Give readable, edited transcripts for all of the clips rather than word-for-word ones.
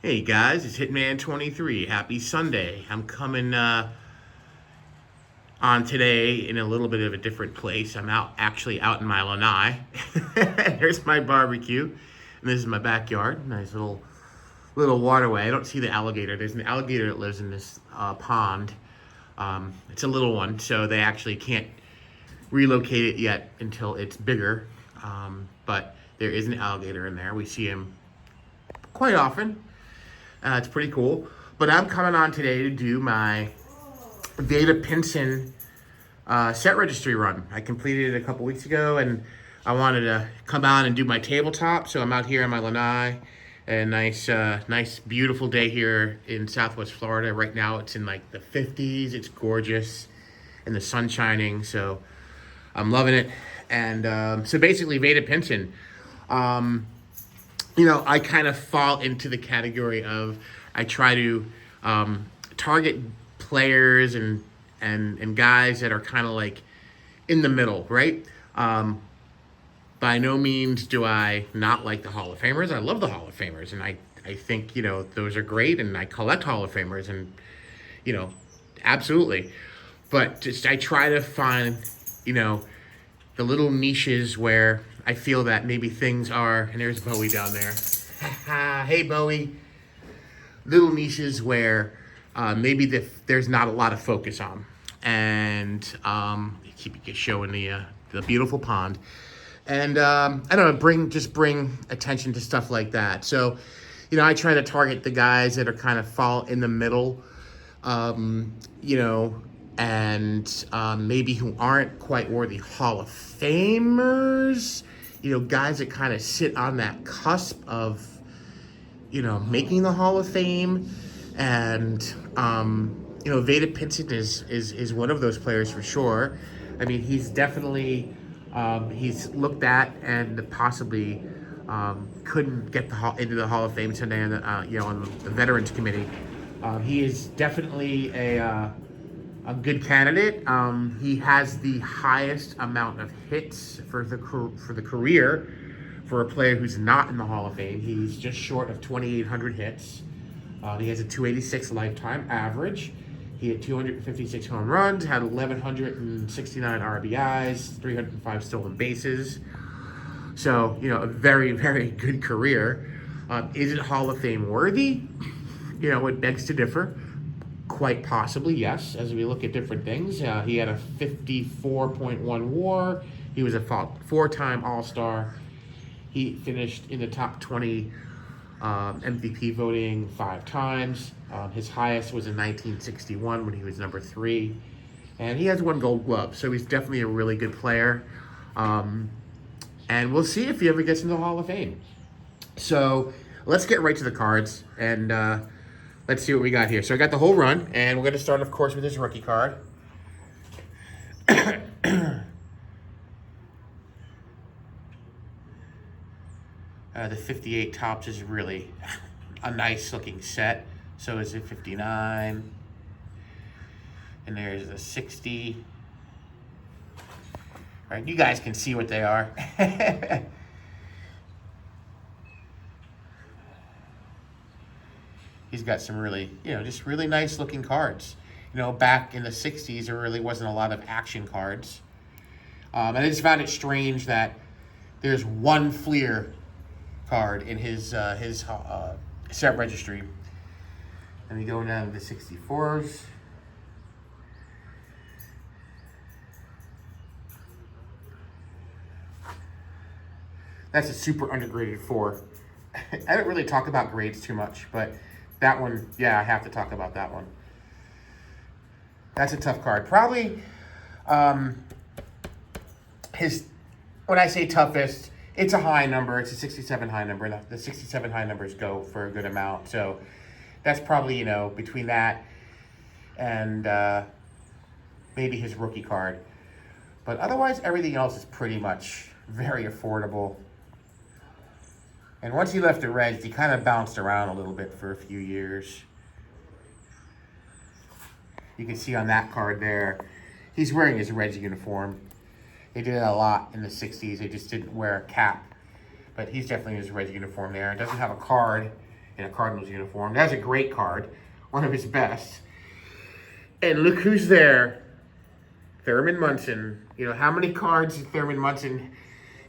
Hey guys, it's Hitman23. Happy Sunday. I'm coming on today in a little bit of a different place. I'm actually out in my lanai. There's my barbecue, and this is my backyard. Nice little waterway. I don't see the alligator. There's an alligator that lives in this pond. It's a little one, so they actually can't relocate it yet until it's bigger. But there is an alligator in there. We see him quite often. It's pretty cool. But I'm coming on today to do my Vada Pinson set registry run. I completed it a couple weeks ago, and I wanted to come out and do my tabletop. So I'm out here in my lanai. A nice, beautiful day here in Southwest Florida. Right now it's in like the 50s. It's gorgeous, and the sun's shining. So I'm loving it. And so basically, Vada Pinson. I kind of fall into the category of I try to target players and guys that are kind of like in the middle, right? By no means do I not like the Hall of Famers. I love the Hall of Famers, and I think, those are great, and I collect Hall of Famers, and, absolutely. But just I try to find, the little niches where I feel that maybe things are, and there's Bowie down there. Hey, Bowie. Little niches where maybe there's not a lot of focus on. And keep showing the beautiful pond. And I don't know, bring attention to stuff like that. So, I try to target the guys that are kind of fall in the middle, and maybe who aren't quite worthy Hall of Famers, guys that kind of sit on that cusp of, making the Hall of Fame. And, Vada Pinson is one of those players for sure. I mean, he's definitely, he's looked at and possibly couldn't get into the Hall of Fame today on the Veterans Committee. He is definitely a good candidate. He has the highest amount of hits for the career for a player who's not in the Hall of Fame. He's just short of 2,800 hits. He has a 286 lifetime average. He had 256 home runs, had 1,169 RBIs, 305 stolen bases. So, a very, very good career. Is it Hall of Fame worthy? It begs to differ. Quite possibly, yes, as we look at different things. He had a 54.1 WAR. He was a four-time All-Star. He finished in the top 20 MVP voting 5 times. His highest was in 1961 when he was number 3. And he has 1 Gold Glove, so he's definitely a really good player. And we'll see if he ever gets into the Hall of Fame. So let's get right to the cards, and let's see what we got here. So I got the whole run, and we're going to start, of course, with his rookie card. The 58 tops is really a nice looking set. So is it 59. And there's the 60. All right, you guys can see what they are. He's got some really, just really nice looking cards. Back in the 60s, there really wasn't a lot of action cards. And I just found it strange that there's one Fleer card in his set registry. And we go down to the 64s. That's a super undergraded 4. I don't really talk about grades too much, but that one, yeah, I have to talk about that one. That's a tough card. Probably when I say toughest, it's a high number. It's a 67 high number. The 67 high numbers go for a good amount. So that's probably, between that and maybe his rookie card. But otherwise, everything else is pretty much very affordable. And once he left the Reds, he kind of bounced around a little bit for a few years. You can see on that card there, he's wearing his Reds uniform. They did it a lot in the 60s. They just didn't wear a cap. But he's definitely in his Reds uniform there. It doesn't have a card in a Cardinals uniform. That's a great card, one of his best. And look who's there, Thurman Munson. You know, how many cards did Thurman Munson,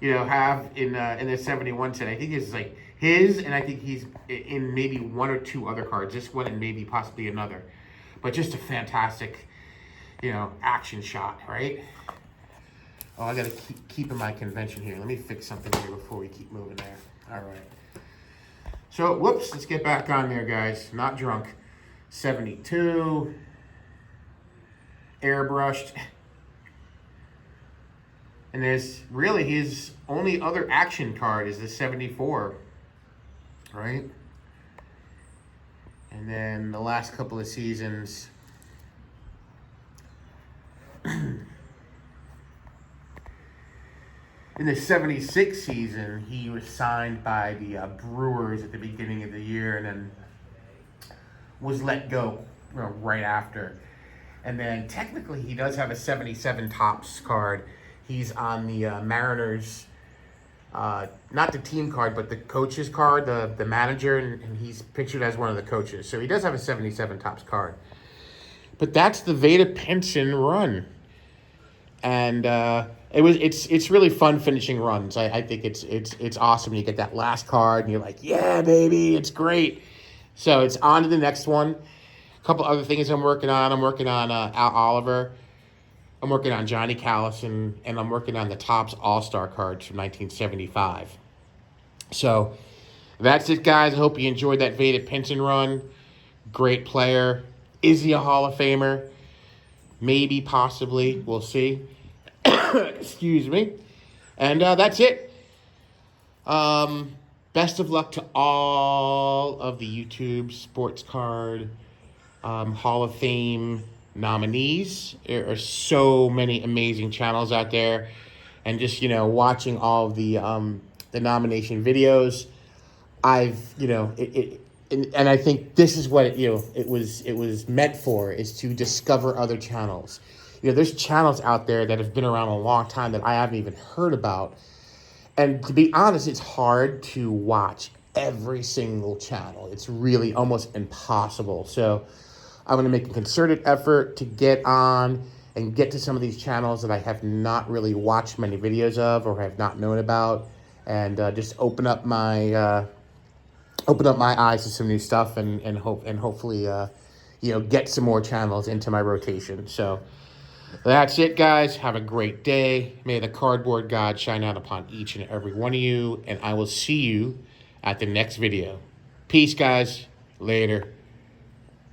have in the 71 set? I think it's like his, and I think he's in maybe one or two other cards. This one and maybe possibly another. But just a fantastic, action shot, right? Oh, I got to keep in my convention here. Let me fix something here before we keep moving there. All right. So, whoops, let's get back on there, guys. Not drunk. 72. Airbrushed. And there's really his only other action card is the 74. Right? And then the last couple of seasons. In the 76 season, he was signed by the Brewers at the beginning of the year and then was let go right after. And then technically he does have a 77 Topps card. He's on the Mariners, not the team card, but the coach's card, the manager, and he's pictured as one of the coaches. So he does have a 77 Topps card. But that's the Vada Pinson run. And it's really fun finishing runs. I think it's awesome. You get that last card and you're like, yeah, baby, it's great. So it's on to the next one. A couple other things I'm working on. I'm working on Al Oliver. I'm working on Johnny Callison, and I'm working on the Topps All-Star cards from 1975. So that's it, guys. I hope you enjoyed that Vada Pinson run. Great player. Is he a Hall of Famer? Maybe, possibly. We'll see. Excuse me. And that's it. Best of luck to all of the YouTube Sports Card Hall of Fame nominees. There are so many amazing channels out there. And just, watching all of the nomination videos, and I think this is what it was meant for, is to discover other channels. There's channels out there that have been around a long time that I haven't even heard about. And to be honest, it's hard to watch every single channel. It's really almost impossible. So I'm going to make a concerted effort to get on and get to some of these channels that I have not really watched many videos of or have not known about, and just open up my eyes to some new stuff and hopefully get some more channels into my rotation. So that's it, guys. Have a great day. May the cardboard God shine out upon each and every one of you, and I will see you at the next video. Peace, guys. Later.